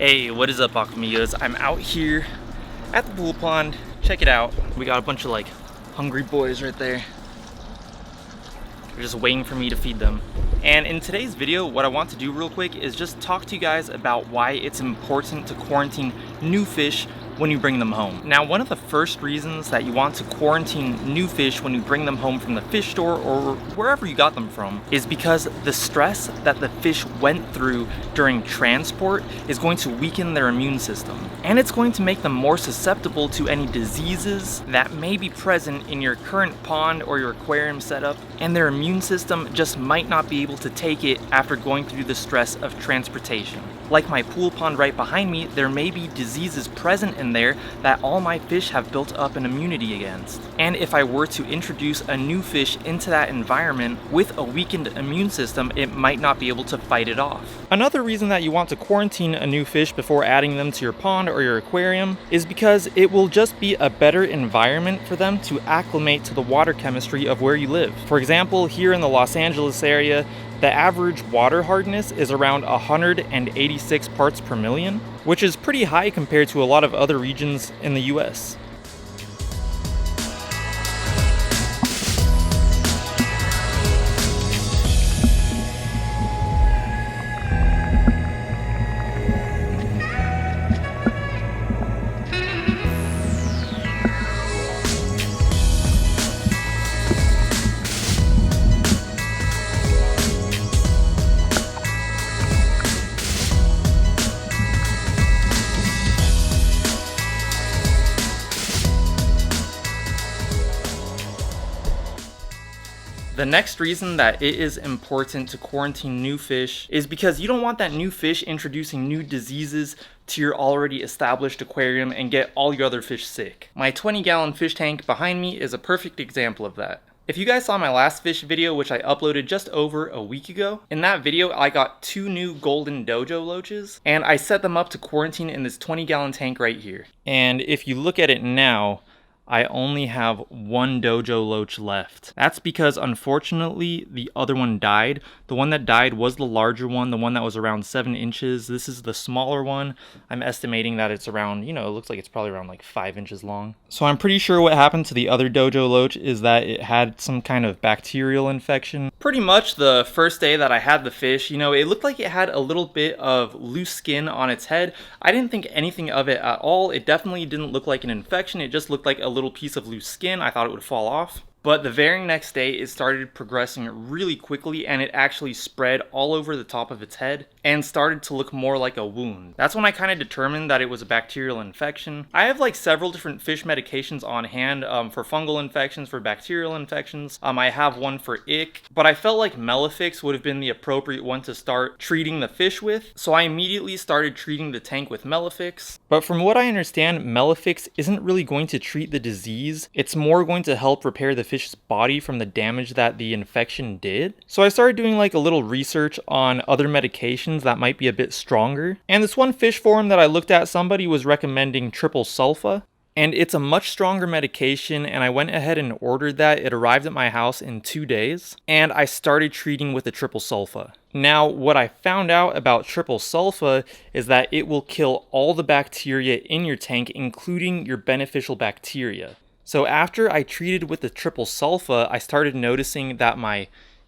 Hey, what is up, Aquamigos? I'm out here at the pool pond. Check it out. We got a bunch of hungry boys right there. They're just waiting for me to feed them. And in today's video, what I want to do real quick is just talk to you guys about why it's important to quarantine new fish when you bring them home. Now, one of the first reasons that you want to quarantine new fish when you bring them home from the fish store or wherever you got them from is because the stress that the fish went through during transport is going to weaken their immune system. And it's going to make them more susceptible to any diseases that may be present in your current pond or your aquarium setup, and their immune system just might not be able to take it after going through the stress of transportation. Like my pool pond right behind me, there may be diseases present in there that all my fish have built up an immunity against. And if I were to introduce a new fish into that environment with a weakened immune system, it might not be able to fight it off. Another reason that you want to quarantine a new fish before adding them to your pond or your aquarium is because it will just be a better environment for them to acclimate to the water chemistry of where you live. For example, here in the Los Angeles area, the average water hardness is around 186 parts per million, which is pretty high compared to a lot of other regions in the US. The next reason that it is important to quarantine new fish is because you don't want that new fish introducing new diseases to your already established aquarium and get all your other fish sick. My 20-gallon fish tank behind me is a perfect example of that. If you guys saw my last fish video, which I uploaded just over a week ago, in that video I got 2 new golden dojo loaches and I set them up to quarantine in this 20-gallon tank right here. And if you look at it now, I only have 1 dojo loach left. That's because unfortunately the other one died. The one that died was the larger one, the one that was around 7 inches. This is the smaller one. I'm estimating that it's around, it looks like it's probably around 5 inches long. So I'm pretty sure what happened to the other dojo loach is that it had some kind of bacterial infection. Pretty much the first day that I had the fish, it looked like it had a little bit of loose skin on its head. I didn't think anything of it at all. It definitely didn't look like an infection. It just looked like a little piece of loose skin. I thought it would fall off. But the very next day, it started progressing really quickly and it actually spread all over the top of its head and started to look more like a wound. That's when I kind of determined that it was a bacterial infection. I have several different fish medications on hand for fungal infections, for bacterial infections. I have one for ick, but I felt like Melifix would have been the appropriate one to start treating the fish with. So I immediately started treating the tank with Melifix. But from what I understand, Melifix isn't really going to treat the disease. It's more going to help repair the fish's body from the damage that the infection did. So I started doing a little research on other medications that might be a bit stronger. And this one fish forum that I looked at, somebody was recommending triple sulfa. And it's a much stronger medication, and I went ahead and ordered that. It arrived at my house in 2 days, and I started treating with the triple sulfa. Now, what I found out about triple sulfa is that it will kill all the bacteria in your tank, including your beneficial bacteria. So after I treated with the triple sulfa, I started noticing that my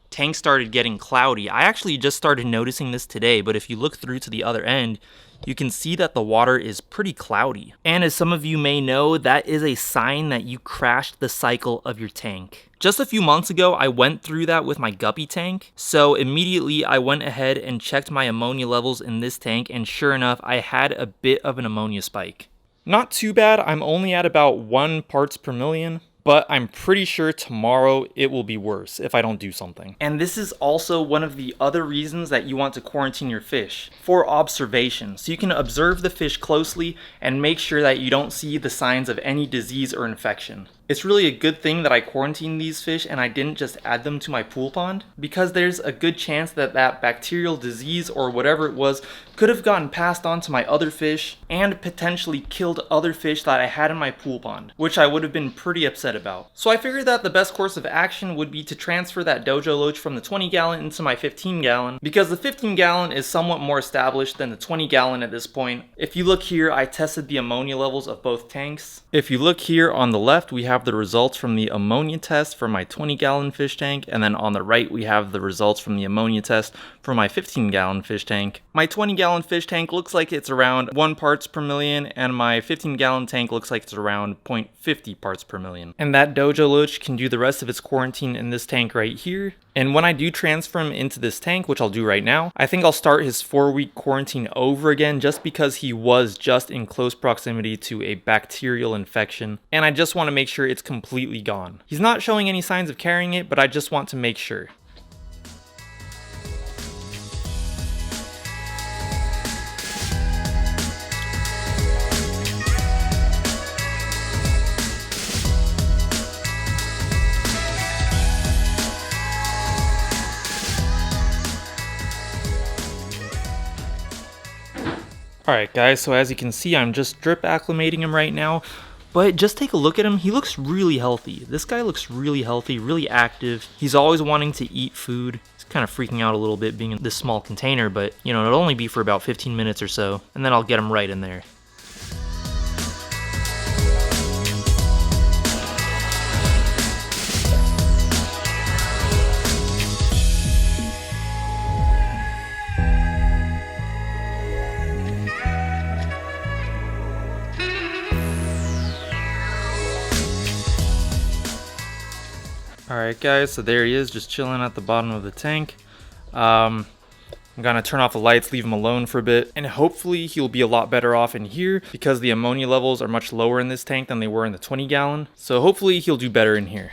tank started getting cloudy. I actually just started noticing this today, but if you look through to the other end, you can see that the water is pretty cloudy. And as some of you may know, that is a sign that you crashed the cycle of your tank. Just a few months ago, I went through that with my guppy tank. So immediately I went ahead and checked my ammonia levels in this tank, and sure enough, I had a bit of an ammonia spike. Not too bad, I'm only at about 1 parts per million. But I'm pretty sure tomorrow it will be worse if I don't do something. And this is also one of the other reasons that you want to quarantine your fish, for observation. So you can observe the fish closely and make sure that you don't see the signs of any disease or infection. It's really a good thing that I quarantined these fish and I didn't just add them to my pool pond, because there's a good chance that that bacterial disease or whatever it was could have gotten passed on to my other fish and potentially killed other fish that I had in my pool pond, which I would have been pretty upset about. So I figured that the best course of action would be to transfer that dojo loach from the 20 gallon into my 15 gallon, because the 15 gallon is somewhat more established than the 20 gallon at this point. If you look here, I tested the ammonia levels of both tanks. If you look here on the left, we have the results from the ammonia test for my 20 gallon fish tank, and then on the right we have the results from the ammonia test for my 15 gallon fish tank. My 20 gallon fish tank looks like it's around 1 parts per million, and my 15 gallon tank looks like it's around 0.50 parts per million. And that dojo loach can do the rest of its quarantine in this tank right here. And when I do transfer him into this tank, which I'll do right now, I think I'll start his 4-week quarantine over again, just because he was just in close proximity to a bacterial infection, and I just want to make sure it's completely gone. He's not showing any signs of carrying it, but I just want to make sure. Alright guys, so as you can see, I'm just drip acclimating him right now, but just take a look at him. He looks really healthy. This guy looks really healthy, really active. He's always wanting to eat food. He's kind of freaking out a little bit being in this small container, but you know, it'll only be for about 15 minutes or so, and then I'll get him right in there. Alright guys, so there he is, just chilling at the bottom of the tank. I'm gonna turn off the lights, leave him alone for a bit, and hopefully he'll be a lot better off in here, because the ammonia levels are much lower in this tank than they were in the 20 gallon. So hopefully he'll do better in here.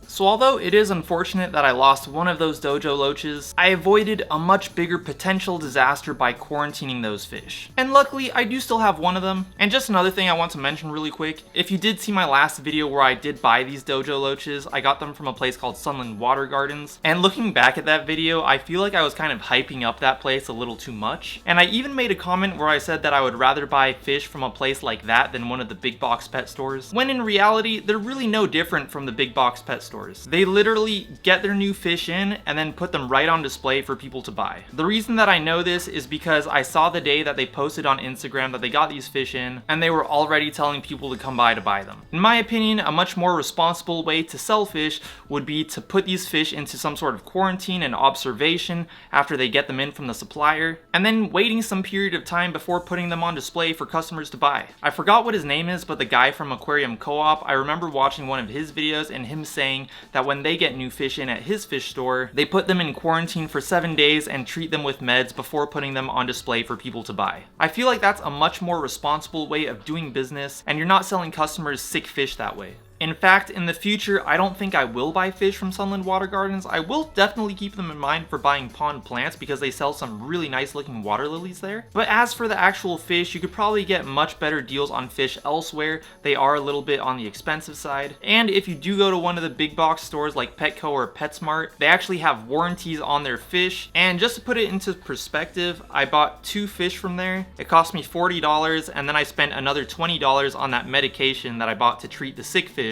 So although it is unfortunate that I lost one of those dojo loaches, I avoided a much bigger potential disaster by quarantining those fish. And luckily, I do still have one of them. And just another thing I want to mention really quick, if you did see my last video where I did buy these dojo loaches, I got them from a place called Sunland Water Gardens. And looking back at that video, I feel like I was kind of hyping up that place a little too much. And I even made a comment where I said that I would rather buy fish from a place like that than one of the big box pet stores, when in reality, they're really no different from the big box pet stores. They literally get their new fish in and then put them right on display for people to buy. The reason that I know this is because I saw the day that they posted on Instagram that they got these fish in, and they were already telling people to come by to buy them. In my opinion, a much more responsible way to sell fish would be to put these fish into some sort of quarantine and observation after they get them in from the supplier, and then waiting some period of time before putting them on display for customers to buy. I forgot what his name is, but the guy from Aquarium Co-op, I remember watching one of his videos and him saying that when they get new fish in at his fish store, they put them in quarantine for 7 days and treat them with meds before putting them on display for people to buy. I feel like that's a much more responsible way of doing business, and you're not selling customers sick fish that way. In fact, in the future, I don't think I will buy fish from Sunland Water Gardens. I will definitely keep them in mind for buying pond plants because they sell some really nice looking water lilies there. But as for the actual fish, you could probably get much better deals on fish elsewhere. They are a little bit on the expensive side. And if you do go to one of the big box stores like Petco or PetSmart, they actually have warranties on their fish. And just to put it into perspective, I bought 2 fish from there. It cost me $40, and then I spent another $20 on that medication that I bought to treat the sick fish.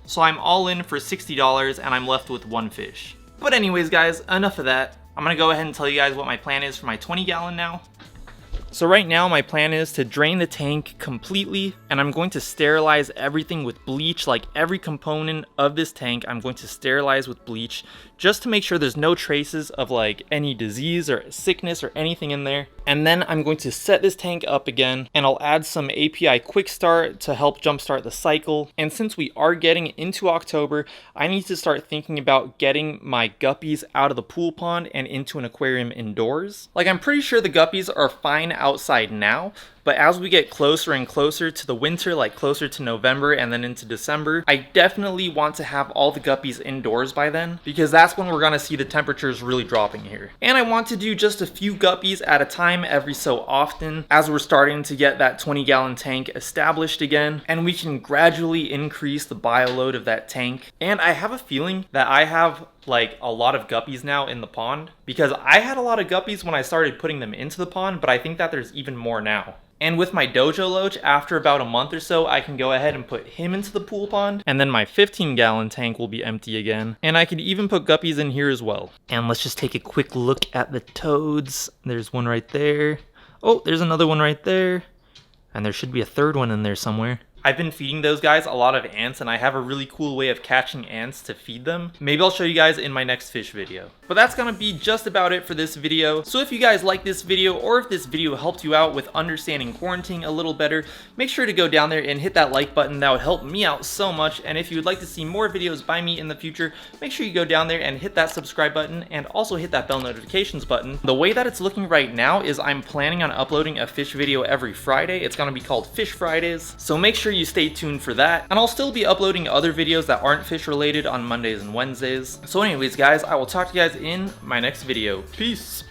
So I'm all in for $60 and I'm left with 1 fish. But anyways guys, enough of that. I'm gonna go ahead and tell you guys what my plan is for my 20 gallon now. So right now my plan is to drain the tank completely, and I'm going to sterilize everything with bleach. Like every component of this tank I'm going to sterilize with bleach, just to make sure there's no traces of like any disease or sickness or anything in there. And then I'm going to set this tank up again, and I'll add some API quick start to help jumpstart the cycle. And since we are getting into October, I need to start thinking about getting my guppies out of the pool pond and into an aquarium indoors. Like I'm pretty sure the guppies are fine outside now, but as we get closer and closer to the winter, like closer to November and then into December, I definitely want to have all the guppies indoors by then, because that's when we're gonna see the temperatures really dropping here. And I want to do just a few guppies at a time every so often, as we're starting to get that 20-gallon tank established again, and we can gradually increase the bioload of that tank. And I have a feeling that I have like a lot of guppies now in the pond, because I had a lot of guppies when I started putting them into the pond, but I think that there's even more now. And with my Dojo Loach, after about a month or so, I can go ahead and put him into the pool pond, and then my 15-gallon tank will be empty again. And I can even put guppies in here as well. And let's just take a quick look at the toads. There's one right there. Oh, there's another one right there. And there should be a third one in there somewhere. I've been feeding those guys a lot of ants, and I have a really cool way of catching ants to feed them. Maybe I'll show you guys in my next fish video. But that's gonna be just about it for this video. So if you guys like this video, or if this video helped you out with understanding quarantine a little better, make sure to go down there and hit that like button. That would help me out so much. And if you would like to see more videos by me in the future, make sure you go down there and hit that subscribe button, and also hit that bell notifications button. The way that it's looking right now is I'm planning on uploading a fish video every Friday. It's gonna be called Fish Fridays. So make sure you stay tuned for that, and I'll still be uploading other videos that aren't fish related on Mondays and Wednesdays. So anyways guys, I will talk to you guys in my next video. Peace!